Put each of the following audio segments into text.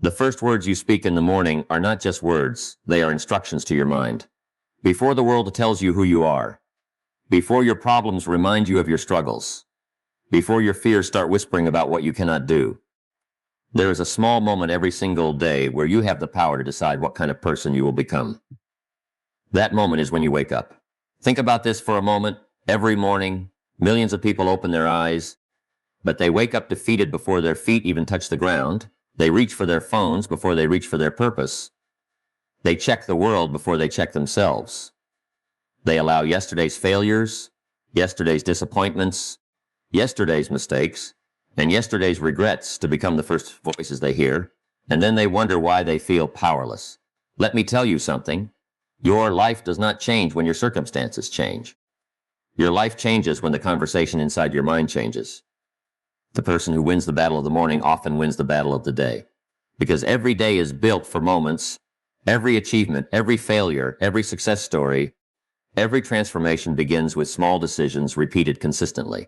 The first words you speak in the morning are not just words, they are instructions to your mind. Before the world tells you who you are, before your problems remind you of your struggles, before your fears start whispering about what you cannot do, there is a small moment every single day where you have the power to decide what kind of person you will become. That moment is when you wake up. Think about this for a moment. Every morning, millions of people open their eyes, but they wake up defeated before their feet even touch the ground. They reach for their phones before they reach for their purpose. They check the world before they check themselves. They allow yesterday's failures, yesterday's disappointments, yesterday's mistakes, and yesterday's regrets to become the first voices they hear, and then they wonder why they feel powerless. Let me tell you something. Your life does not change when your circumstances change. Your life changes when the conversation inside your mind changes. The person who wins the battle of the morning often wins the battle of the day, because every day is built for moments. Every achievement, every failure, every success story, every transformation begins with small decisions repeated consistently.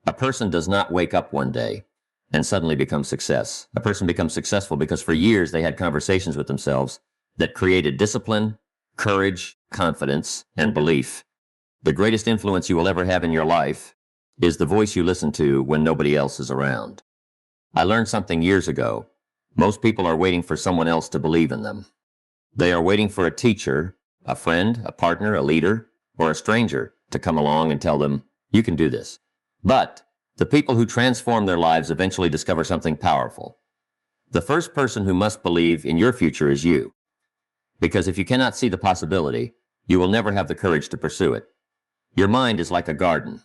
A person does not wake up one day and suddenly become success. A person becomes successful because for years they had conversations with themselves that created discipline, courage, confidence, and belief. The greatest influence you will ever have in your life is the voice you listen to when nobody else is around. I learned something years ago. Most people are waiting for someone else to believe in them. They are waiting for a teacher, a friend, a partner, a leader, or a stranger to come along and tell them, you can do this. But the people who transform their lives eventually discover something powerful. The first person who must believe in your future is you. Because if you cannot see the possibility, you will never have the courage to pursue it. Your mind is like a garden.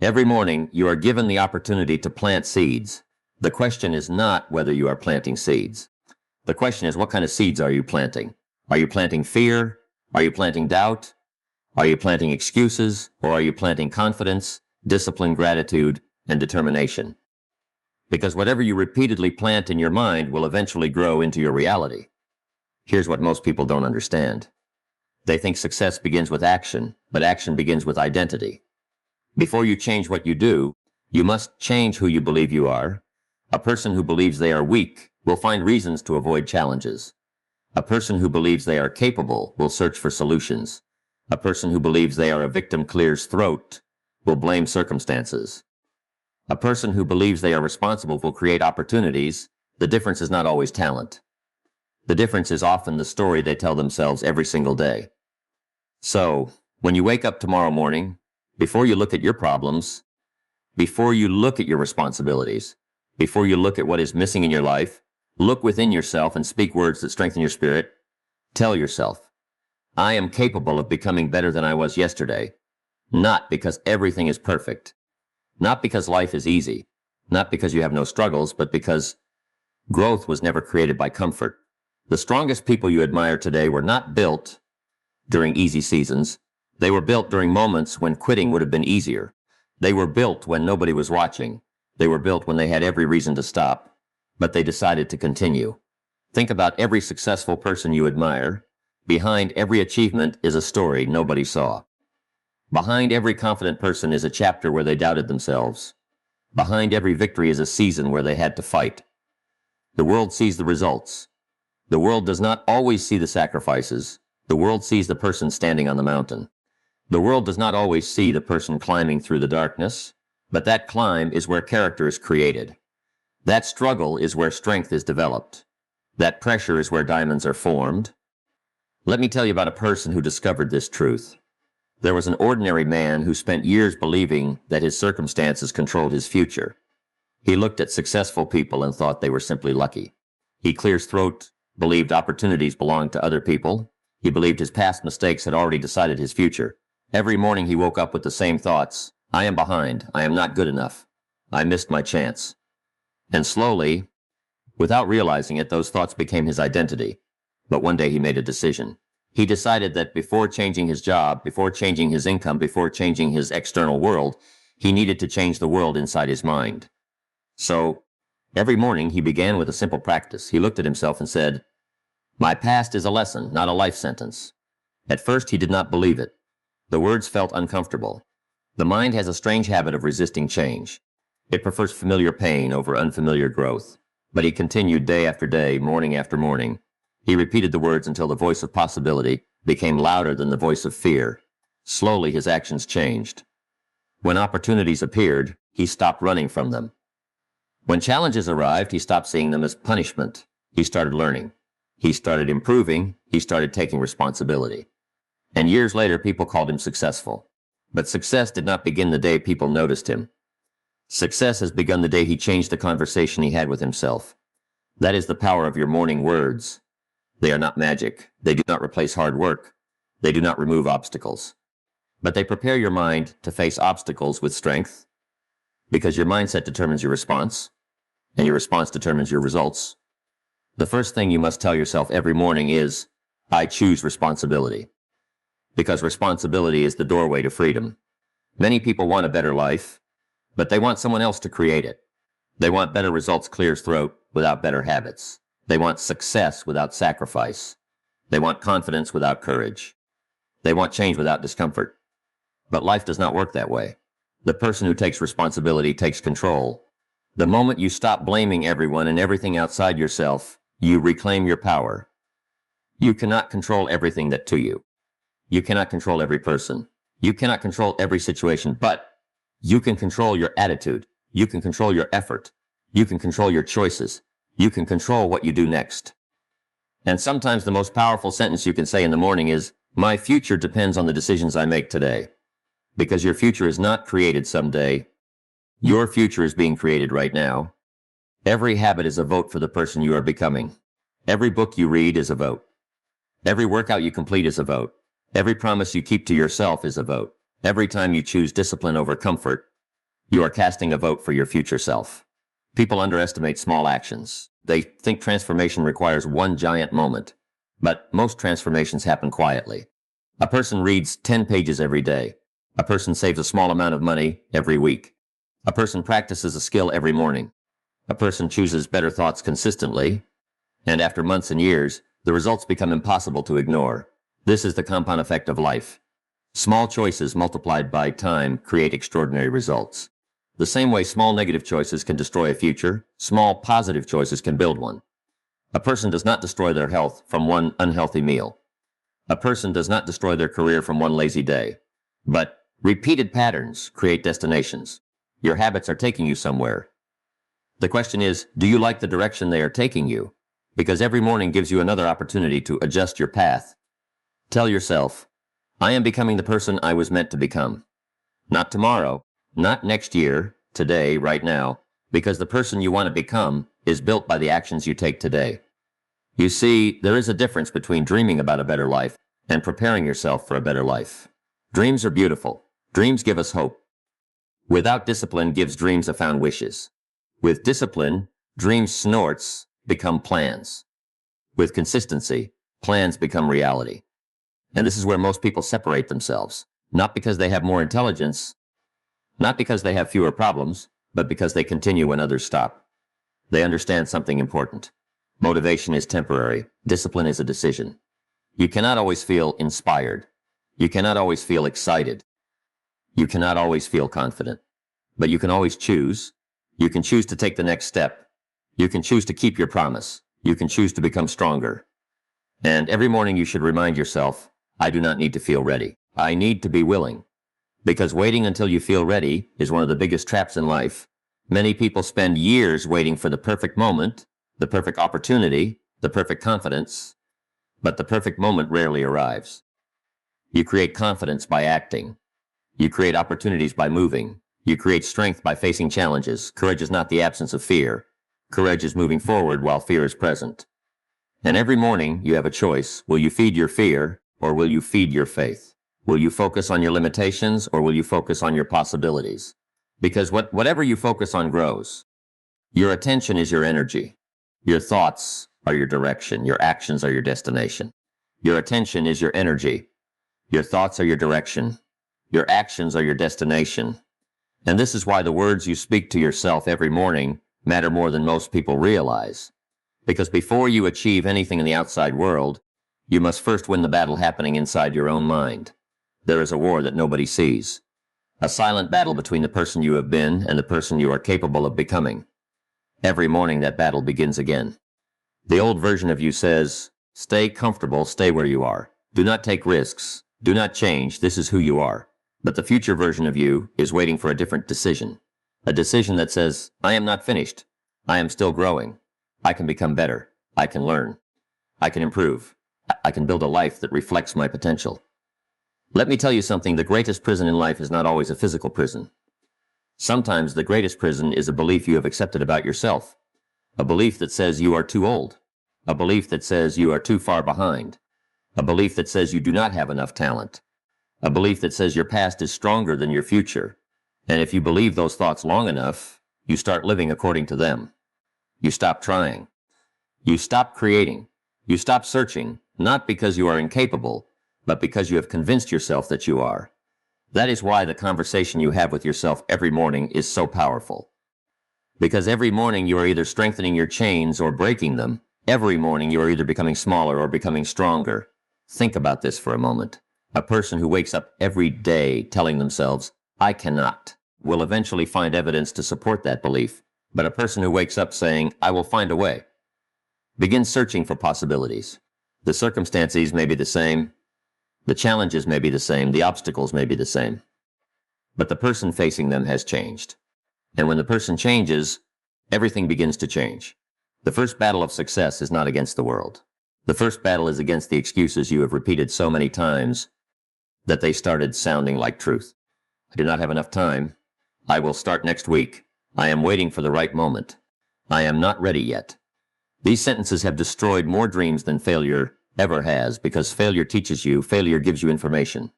Every morning, you are given the opportunity to plant seeds. The question is not whether you are planting seeds. The question is, what kind of seeds are you planting? Are you planting fear? Are you planting doubt? Are you planting excuses? Or are you planting confidence, discipline, gratitude, and determination? Because whatever you repeatedly plant in your mind will eventually grow into your reality. Here's what most people don't understand. They think success begins with action, but action begins with identity. Before you change what you do, you must change who you believe you are. A person who believes they are weak will find reasons to avoid challenges. A person who believes they are capable will search for solutions. A person who believes they are a victim clears throat will blame circumstances. A person who believes they are responsible will create opportunities. The difference is not always talent. The difference is often the story they tell themselves every single day. So, when you wake up tomorrow morning, before you look at your problems, before you look at your responsibilities, before you look at what is missing in your life, look within yourself and speak words that strengthen your spirit. Tell yourself, I am capable of becoming better than I was yesterday, not because everything is perfect, not because life is easy, not because you have no struggles, but because growth was never created by comfort. The strongest people you admire today were not built during easy seasons. They were built during moments when quitting would have been easier. They were built when nobody was watching. They were built when they had every reason to stop, but they decided to continue. Think about every successful person you admire. Behind every achievement is a story nobody saw. Behind every confident person is a chapter where they doubted themselves. Behind every victory is a season where they had to fight. The world sees the results. The world does not always see the sacrifices. The world sees the person standing on the mountain. The world does not always see the person climbing through the darkness, but that climb is where character is created. That struggle is where strength is developed. That pressure is where diamonds are formed. Let me tell you about a person who discovered this truth. There was an ordinary man who spent years believing that his circumstances controlled his future. He looked at successful people and thought they were simply lucky. He cleared his throat, believed opportunities belonged to other people. He believed his past mistakes had already decided his future. Every morning he woke up with the same thoughts. I am behind. I am not good enough. I missed my chance. And slowly, without realizing it, those thoughts became his identity. But one day he made a decision. He decided that before changing his job, before changing his income, before changing his external world, he needed to change the world inside his mind. So, every morning he began with a simple practice. He looked at himself and said, my past is a lesson, not a life sentence. At first he did not believe it. The words felt uncomfortable. The mind has a strange habit of resisting change. It prefers familiar pain over unfamiliar growth. But he continued day after day, morning after morning. He repeated the words until the voice of possibility became louder than the voice of fear. Slowly, his actions changed. When opportunities appeared, he stopped running from them. When challenges arrived, he stopped seeing them as punishment. He started learning. He started improving. He started taking responsibility. And years later, people called him successful. But success did not begin the day people noticed him. Success has begun the day he changed the conversation he had with himself. That is the power of your morning words. They are not magic. They do not replace hard work. They do not remove obstacles. But they prepare your mind to face obstacles with strength, because your mindset determines your response, and your response determines your results. The first thing you must tell yourself every morning is, I choose responsibility. Because responsibility is the doorway to freedom. Many people want a better life, but they want someone else to create it. They want better results clear as throat without better habits. They want success without sacrifice. They want confidence without courage. They want change without discomfort. But life does not work that way. The person who takes responsibility takes control. The moment you stop blaming everyone and everything outside yourself, you reclaim your power. You cannot control everything that to you. You cannot control every person. You cannot control every situation, but you can control your attitude. You can control your effort. You can control your choices. You can control what you do next. And sometimes the most powerful sentence you can say in the morning is, my future depends on the decisions I make today. Because your future is not created someday. Your future is being created right now. Every habit is a vote for the person you are becoming. Every book you read is a vote. Every workout you complete is a vote. Every promise you keep to yourself is a vote. Every time you choose discipline over comfort, you are casting a vote for your future self. People underestimate small actions. They think transformation requires one giant moment. But most transformations happen quietly. A person reads 10 pages every day. A person saves a small amount of money every week. A person practices a skill every morning. A person chooses better thoughts consistently. And after months and years, the results become impossible to ignore. This is the compound effect of life. Small choices multiplied by time create extraordinary results. The same way small negative choices can destroy a future, small positive choices can build one. A person does not destroy their health from one unhealthy meal. A person does not destroy their career from one lazy day. But repeated patterns create destinations. Your habits are taking you somewhere. The question is, do you like the direction they are taking you? Because every morning gives you another opportunity to adjust your path. Tell yourself, I am becoming the person I was meant to become. Not tomorrow, not next year, today, right now, because the person you want to become is built by the actions you take today. You see, there is a difference between dreaming about a better life and preparing yourself for a better life. Dreams are beautiful. Dreams give us hope. Without discipline gives dreams a found wishes. With discipline, dreams snorts become plans. With consistency, plans become reality. And this is where most people separate themselves, not because they have more intelligence, not because they have fewer problems, but because they continue when others stop. They understand something important. Motivation is temporary. Discipline is a decision. You cannot always feel inspired. You cannot always feel excited. You cannot always feel confident. But you can always choose. You can choose to take the next step. You can choose to keep your promise. You can choose to become stronger. And every morning you should remind yourself, I do not need to feel ready. I need to be willing. Because waiting until you feel ready is one of the biggest traps in life. Many people spend years waiting for the perfect moment, the perfect opportunity, the perfect confidence, but the perfect moment rarely arrives. You create confidence by acting. You create opportunities by moving. You create strength by facing challenges. Courage is not the absence of fear. Courage is moving forward while fear is present. And every morning you have a choice. Will you feed your fear or will you feed your faith? Will you focus on your limitations or will you focus on your possibilities? Because whatever you focus on grows. Your attention is your energy. Your thoughts are your direction. Your actions are your destination. Your attention is your energy. Your thoughts are your direction. Your actions are your destination. And this is why the words you speak to yourself every morning matter more than most people realize. Because before you achieve anything in the outside world, you must first win the battle happening inside your own mind. There is a war that nobody sees. A silent battle between the person you have been and the person you are capable of becoming. Every morning that battle begins again. The old version of you says, stay comfortable, stay where you are. Do not take risks. Do not change. This is who you are. But the future version of you is waiting for a different decision. A decision that says, I am not finished. I am still growing. I can become better. I can learn. I can improve. I can build a life that reflects my potential. Let me tell you something, the greatest prison in life is not always a physical prison. Sometimes the greatest prison is a belief you have accepted about yourself. A belief that says you are too old. A belief that says you are too far behind. A belief that says you do not have enough talent. A belief that says your past is stronger than your future. And if you believe those thoughts long enough, you start living according to them. You stop trying. You stop creating. You stop searching, not because you are incapable, but because you have convinced yourself that you are. That is why the conversation you have with yourself every morning is so powerful. Because every morning you are either strengthening your chains or breaking them. Every morning you are either becoming smaller or becoming stronger. Think about this for a moment. A person who wakes up every day telling themselves, I cannot, will eventually find evidence to support that belief. But a person who wakes up saying, I will find a way, begins searching for possibilities. The circumstances may be the same. The challenges may be the same. The obstacles may be the same. But the person facing them has changed. And when the person changes, everything begins to change. The first battle of success is not against the world. The first battle is against the excuses you have repeated so many times that they started sounding like truth. I do not have enough time. I will start next week. I am waiting for the right moment. I am not ready yet. These sentences have destroyed more dreams than failure ever has, because failure teaches you, failure gives you information.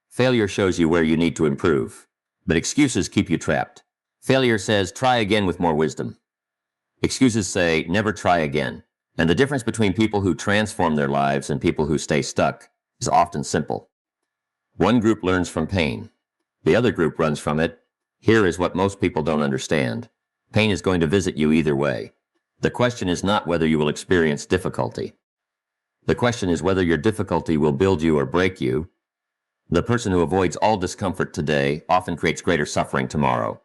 Failure shows you where you need to improve. But excuses keep you trapped. Failure says, try again with more wisdom. Excuses say, never try again. And the difference between people who transform their lives and people who stay stuck is often simple. One group learns from pain. The other group runs from it. Here is what most people don't understand. Pain is going to visit you either way. The question is not whether you will experience difficulty. The question is whether your difficulty will build you or break you. The person who avoids all discomfort today often creates greater suffering tomorrow.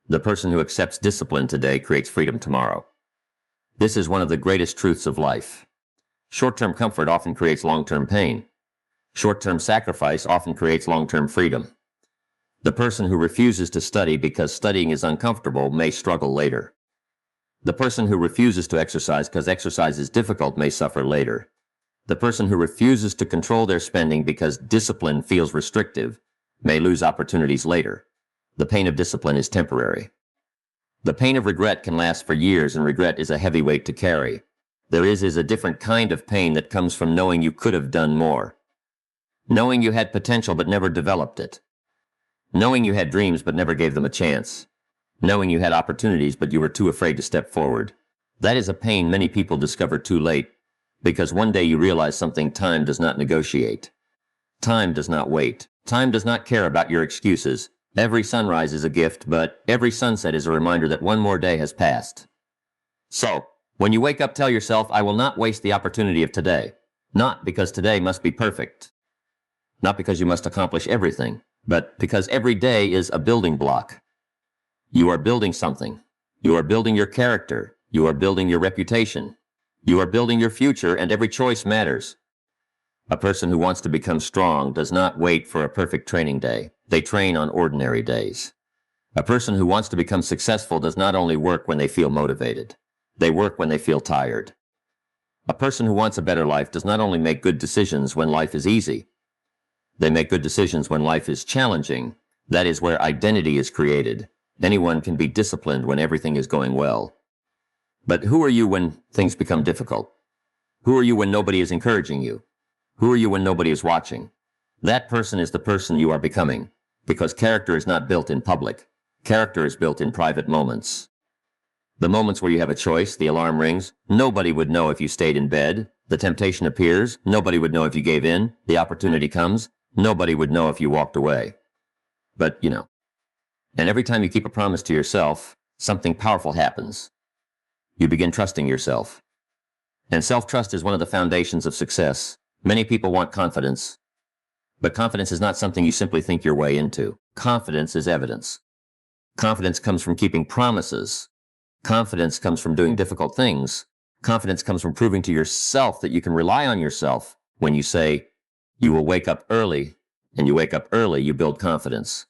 The person who accepts discipline today creates freedom tomorrow. This is one of the greatest truths of life. Short-term comfort often creates long-term pain. Short-term sacrifice often creates long-term freedom. The person who refuses to study because studying is uncomfortable may struggle later. The person who refuses to exercise because exercise is difficult may suffer later. The person who refuses to control their spending because discipline feels restrictive may lose opportunities later. The pain of discipline is temporary. The pain of regret can last for years, and regret is a heavy weight to carry. There is a different kind of pain that comes from knowing you could have done more. Knowing you had potential but never developed it. Knowing you had dreams but never gave them a chance. Knowing you had opportunities but you were too afraid to step forward. That is a pain many people discover too late, because one day you realize something time does not negotiate. Time does not wait. Time does not care about your excuses. Every sunrise is a gift, but every sunset is a reminder that one more day has passed. So, when you wake up, tell yourself, I will not waste the opportunity of today. Not because today must be perfect. Not because you must accomplish everything, but because every day is a building block. You are building something. You are building your character. You are building your reputation. You are building your future, and every choice matters. A person who wants to become strong does not wait for a perfect training day. They train on ordinary days. A person who wants to become successful does not only work when they feel motivated. They work when they feel tired. A person who wants a better life does not only make good decisions when life is easy. They make good decisions when life is challenging. That is where identity is created. Anyone can be disciplined when everything is going well. But who are you when things become difficult? Who are you when nobody is encouraging you? Who are you when nobody is watching? That person is the person you are becoming, because character is not built in public. Character is built in private moments. The moments where you have a choice, the alarm rings, nobody would know if you stayed in bed. The temptation appears, nobody would know if you gave in. The opportunity comes, nobody would know if you walked away. But, and every time you keep a promise to yourself, something powerful happens. You begin trusting yourself. And self-trust is one of the foundations of success. Many people want confidence, but confidence is not something you simply think your way into. Confidence is evidence. Confidence comes from keeping promises. Confidence comes from doing difficult things. Confidence comes from proving to yourself that you can rely on yourself. When you say, you will wake up early, and you wake up early, you build confidence.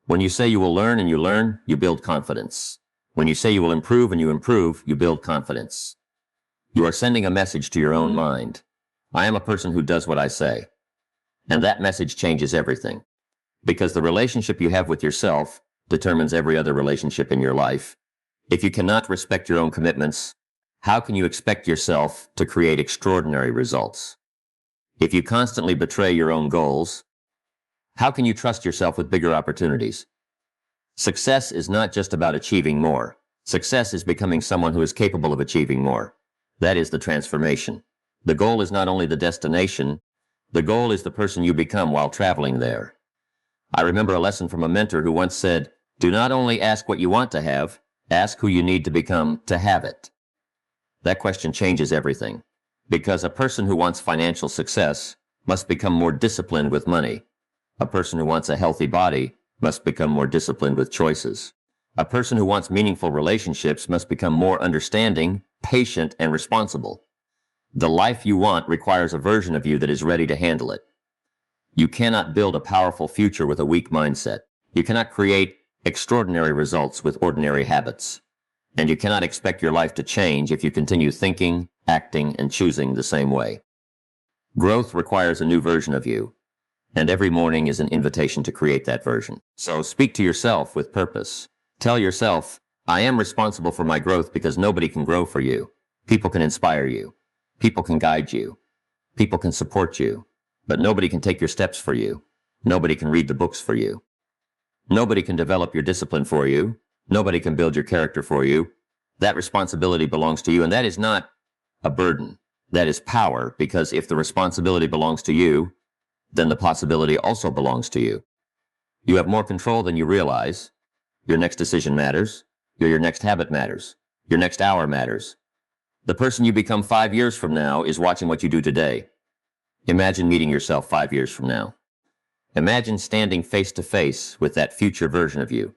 When you say you will learn and you learn, you build confidence. When you say you will improve and you improve, you build confidence. You are sending a message to your own mind. I am a person who does what I say. And that message changes everything. Because the relationship you have with yourself determines every other relationship in your life. If you cannot respect your own commitments, how can you expect yourself to create extraordinary results? If you constantly betray your own goals, how can you trust yourself with bigger opportunities? Success is not just about achieving more. Success is becoming someone who is capable of achieving more. That is the transformation. The goal is not only the destination, the goal is the person you become while traveling there. I remember a lesson from a mentor who once said, do not only ask what you want to have, ask who you need to become to have it. That question changes everything, because a person who wants financial success must become more disciplined with money. A person who wants a healthy body must become more disciplined with choices. A person who wants meaningful relationships must become more understanding, patient, and responsible. The life you want requires a version of you that is ready to handle it. You cannot build a powerful future with a weak mindset. You cannot create extraordinary results with ordinary habits. And you cannot expect your life to change if you continue thinking, acting, and choosing the same way. Growth requires a new version of you, and every morning is an invitation to create that version. So speak to yourself with purpose. Tell yourself, I am responsible for my growth because nobody can grow for you. People can inspire you. People can guide you. People can support you. But nobody can take your steps for you. Nobody can read the books for you. Nobody can develop your discipline for you. Nobody can build your character for you. That responsibility belongs to you, and that is not a burden. That is power, because if the responsibility belongs to you, then the possibility also belongs to you. You have more control than you realize. Your next decision matters. Your next habit matters. Your next hour matters. The person you become 5 years from now is watching what you do today. Imagine meeting yourself 5 years from now. Imagine standing face to face with that future version of you.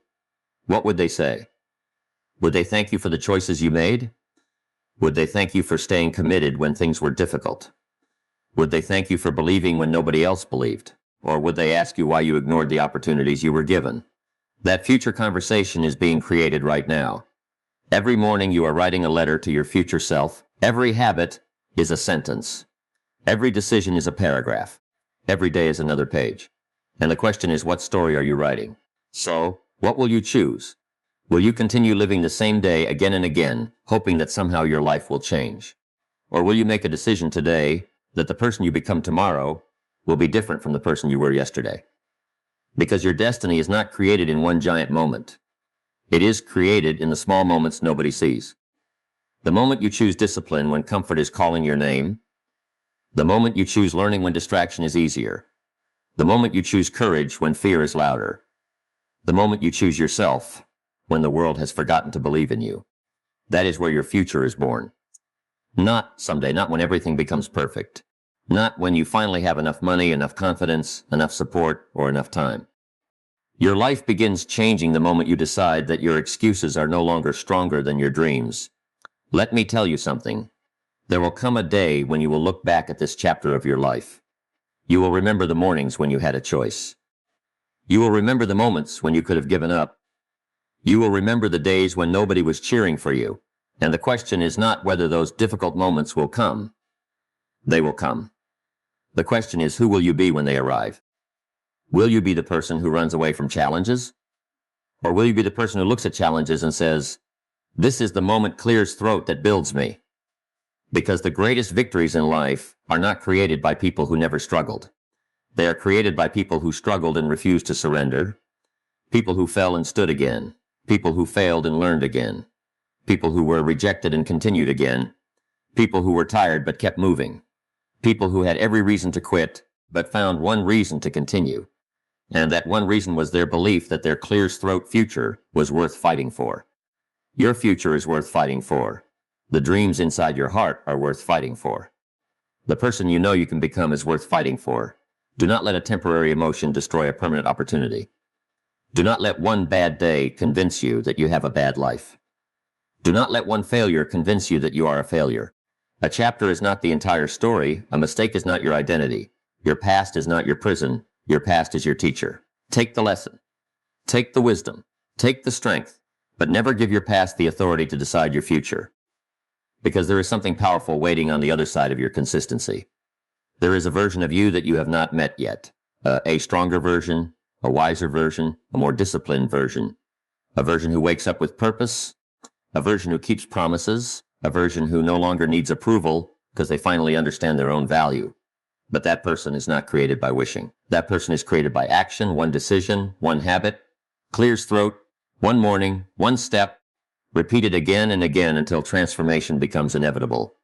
What would they say? Would they thank you for the choices you made? Would they thank you for staying committed when things were difficult? Would they thank you for believing when nobody else believed? Or would they ask you why you ignored the opportunities you were given? That future conversation is being created right now. Every morning you are writing a letter to your future self. Every habit is a sentence. Every decision is a paragraph. Every day is another page. And the question is, what story are you writing? So, what will you choose? Will you continue living the same day again and again, hoping that somehow your life will change? Or will you make a decision today that the person you become tomorrow will be different from the person you were yesterday? Because your destiny is not created in one giant moment. It is created in the small moments nobody sees. The moment you choose discipline when comfort is calling your name. The moment you choose learning when distraction is easier. The moment you choose courage when fear is louder. The moment you choose yourself when the world has forgotten to believe in you. That is where your future is born. Not someday, not when everything becomes perfect. Not when you finally have enough money, enough confidence, enough support, or enough time. Your life begins changing the moment you decide that your excuses are no longer stronger than your dreams. Let me tell you something. There will come a day when you will look back at this chapter of your life. You will remember the mornings when you had a choice. You will remember the moments when you could have given up. You will remember the days when nobody was cheering for you. And the question is not whether those difficult moments will come. They will come. The question is, who will you be when they arrive? Will you be the person who runs away from challenges? Or will you be the person who looks at challenges and says, this is the moment clears throat that builds me? Because the greatest victories in life are not created by people who never struggled. They are created by people who struggled and refused to surrender, people who fell and stood again, people who failed and learned again, people who were rejected and continued again, people who were tired but kept moving, people who had every reason to quit but found one reason to continue. And that one reason was their belief that their clear-throat future was worth fighting for. Your future is worth fighting for. The dreams inside your heart are worth fighting for. The person you know you can become is worth fighting for. Do not let a temporary emotion destroy a permanent opportunity. Do not let one bad day convince you that you have a bad life. Do not let one failure convince you that you are a failure. A chapter is not the entire story. A mistake is not your identity. Your past is not your prison. Your past is your teacher. Take the lesson. Take the wisdom. Take the strength. But never give your past the authority to decide your future. Because there is something powerful waiting on the other side of your consistency. There is a version of you that you have not met yet. A stronger version, a wiser version, a more disciplined version. A version who wakes up with purpose. A version who keeps promises. A version who no longer needs approval because they finally understand their own value. But that person is not created by wishing. That person is created by action, one decision, one habit, clears throat, one morning, one step, repeated again and again until transformation becomes inevitable.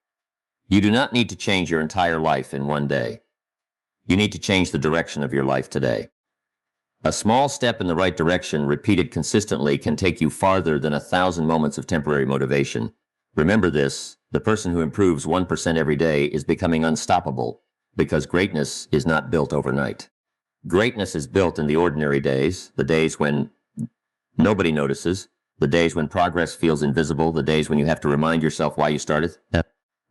You do not need to change your entire life in one day. You need to change the direction of your life today. A small step in the right direction, repeated consistently, can take you farther than 1,000 moments of temporary motivation. Remember this, the person who improves 1% every day is becoming unstoppable, because greatness is not built overnight. Greatness is built in the ordinary days, the days when nobody notices, the days when progress feels invisible, the days when you have to remind yourself why you started.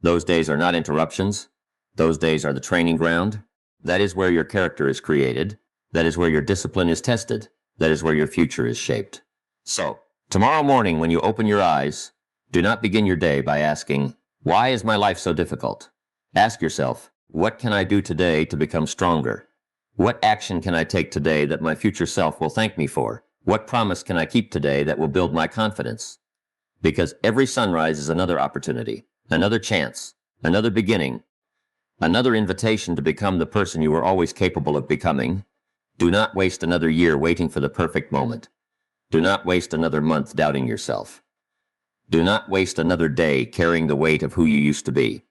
Those days are not interruptions. Those days are the training ground. That is where your character is created. That is where your discipline is tested. That is where your future is shaped. So, tomorrow morning when you open your eyes, do not begin your day by asking, why is my life so difficult? Ask yourself, what can I do today to become stronger? What action can I take today that my future self will thank me for? What promise can I keep today that will build my confidence? Because every sunrise is another opportunity, another chance, another beginning, another invitation to become the person you were always capable of becoming. Do not waste another year waiting for the perfect moment. Do not waste another month doubting yourself. Do not waste another day carrying the weight of who you used to be.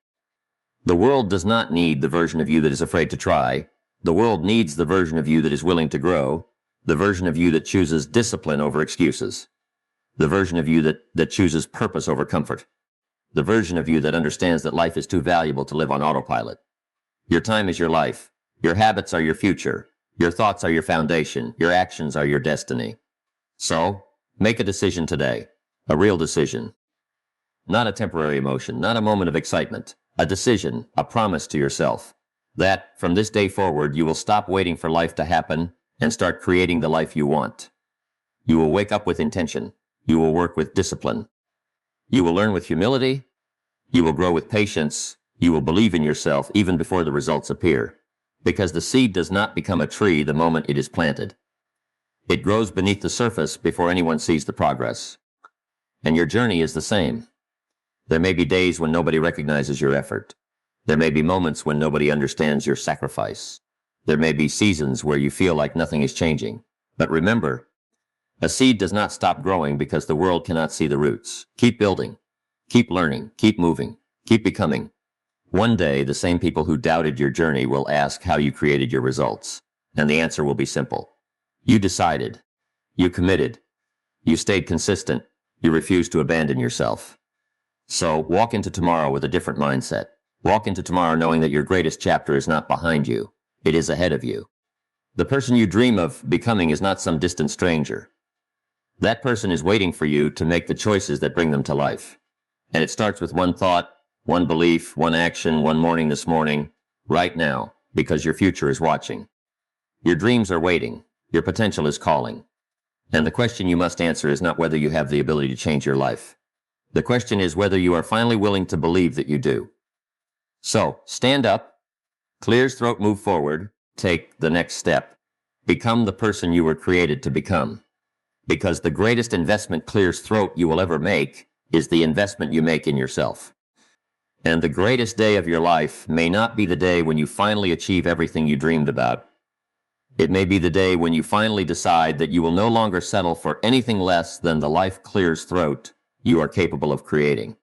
The world does not need the version of you that is afraid to try. The world needs the version of you that is willing to grow, the version of you that chooses discipline over excuses, the version of you that chooses purpose over comfort, the version of you that understands that life is too valuable to live on autopilot. Your time is your life. Your habits are your future. Your thoughts are your foundation. Your actions are your destiny. So, make a decision today. A real decision. Not a temporary emotion, not a moment of excitement. A decision, a promise to yourself. That, from this day forward, you will stop waiting for life to happen and start creating the life you want. You will wake up with intention. You will work with discipline. You will learn with humility. You will grow with patience. You will believe in yourself even before the results appear. Because the seed does not become a tree the moment it is planted. It grows beneath the surface before anyone sees the progress. And your journey is the same. There may be days when nobody recognizes your effort. There may be moments when nobody understands your sacrifice. There may be seasons where you feel like nothing is changing. But remember, a seed does not stop growing because the world cannot see the roots. Keep building. Keep learning. Keep moving. Keep becoming. One day, the same people who doubted your journey will ask how you created your results. And the answer will be simple. You decided. You committed. You stayed consistent. You refused to abandon yourself. So, walk into tomorrow with a different mindset. Walk into tomorrow knowing that your greatest chapter is not behind you. It is ahead of you. The person you dream of becoming is not some distant stranger. That person is waiting for you to make the choices that bring them to life. And it starts with one thought, one belief, one action, one morning this morning, right now, because your future is watching. Your dreams are waiting. Your potential is calling. And the question you must answer is not whether you have the ability to change your life. The question is whether you are finally willing to believe that you do. So, stand up, clear his throat, move forward, take the next step. Become the person you were created to become. Because the greatest investment clear's throat you will ever make is the investment you make in yourself. And the greatest day of your life may not be the day when you finally achieve everything you dreamed about. It may be the day when you finally decide that you will no longer settle for anything less than the life clear's throat you are capable of creating.